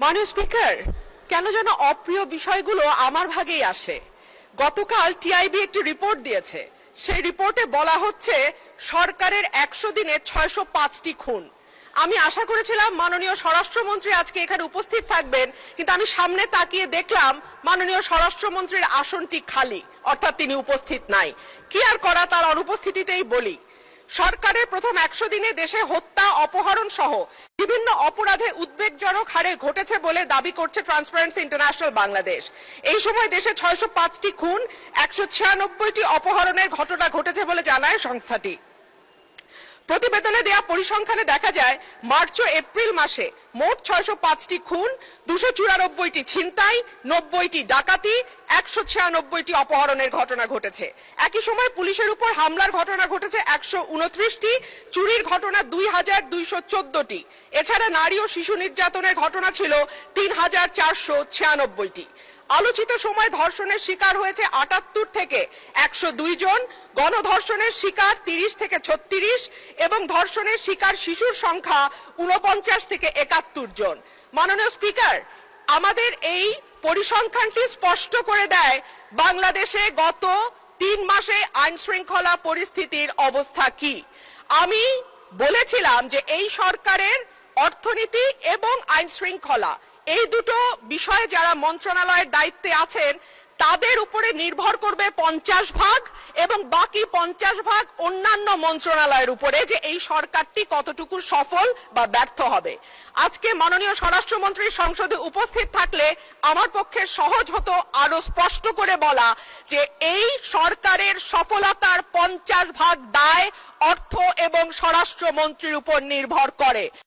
মাননীয় স্পিকার, কেন যেন অপ্রিয় বিষয়গুলো আমার ভাগেই আসে। গতকাল টিআইবি একটি রিপোর্ট দিয়েছে। সেই রিপোর্টে বলা হচ্ছে সরকারের 100 দিনে 605টি খুন। আমি আশা করেছিলাম মাননীয় স্বরাষ্ট্রমন্ত্রী আজকে এখানে উপস্থিত থাকবেন, কিন্তু আমি সামনে তাকিয়ে দেখলাম মাননীয় স্বরাষ্ট্রমন্ত্রীর আসনটি খালি, অর্থাৎ তিনি উপস্থিত নাই। কি আর করা, তার অনুপস্থিতিতেই বলি। সরকারের প্রথম 100 দিনে দেশে হত্যা, অপহরণ সহ বিভিন্ন অপরাধে উদ্বেগজনক হারে ঘটেছে বলে দাবি করছে ট্রান্সপারেন্সি ইন্টারন্যাশনাল বাংলাদেশ। এই সময় দেশে 605টি খুন, 196টি অপহরণের ঘটনা ঘটেছে বলে জানায় সংস্থাটি। প্রতিবেদনে দেয়া পরিসংখ্যানে দেখা যায় মার্চ ও এপ্রিল মাসে মোট 605টি খুন, 294টি ছিনতাই, 90টি ডাকাতি, 196টি অপহরণের ঘটনা ঘটেছে। একই সময় পুলিশের উপর হামলার ঘটনা ঘটেছে 129টি, চুরির ঘটনা 2214টি। এছাড়া নারী ও শিশু নির্যাতনের ঘটনা ছিল 3496টি। আলোচিত সময় ধর্ষণের শিকার হয়েছে 78 থেকে 102 জন, গণধর্ষণের শিকার 30 থেকে 36 এবং ধর্ষণের শিকার শিশুর সংখ্যা 49 থেকে 71 জন। মাননীয় স্পিকার, আমাদের এই পরিসংখ্যানটি স্পষ্ট করে দেয় বাংলাদেশে গত 3 মাসে আইন শৃঙ্খলা পরিস্থিতির অবস্থা কি। আমি বলেছিলাম যে এই সরকারের অর্থনীতি এবং আইন শৃঙ্খলা এই দুটো বিষয়ে যারা মন্ত্রণালয়ের দায়িত্বে আছেন তাদের উপরে নির্ভর করবে 50 ভাগ এবং বাকি 50 ভাগ অন্যান্য মন্ত্রণালয়ের উপরে, যে এই সরকারটি কতটুকু সফল বা ব্যর্থ হবে। আজকে মাননীয় স্বরাষ্ট্রমন্ত্রী সংসদে উপস্থিত থাকলে আমার পক্ষে সহজ হতো আরো স্পষ্ট করে বলা যে এই সরকারের সফলতার 50 ভাগ দায় অর্থ এবং স্বরাষ্ট্রমন্ত্রীর উপর নির্ভর করে।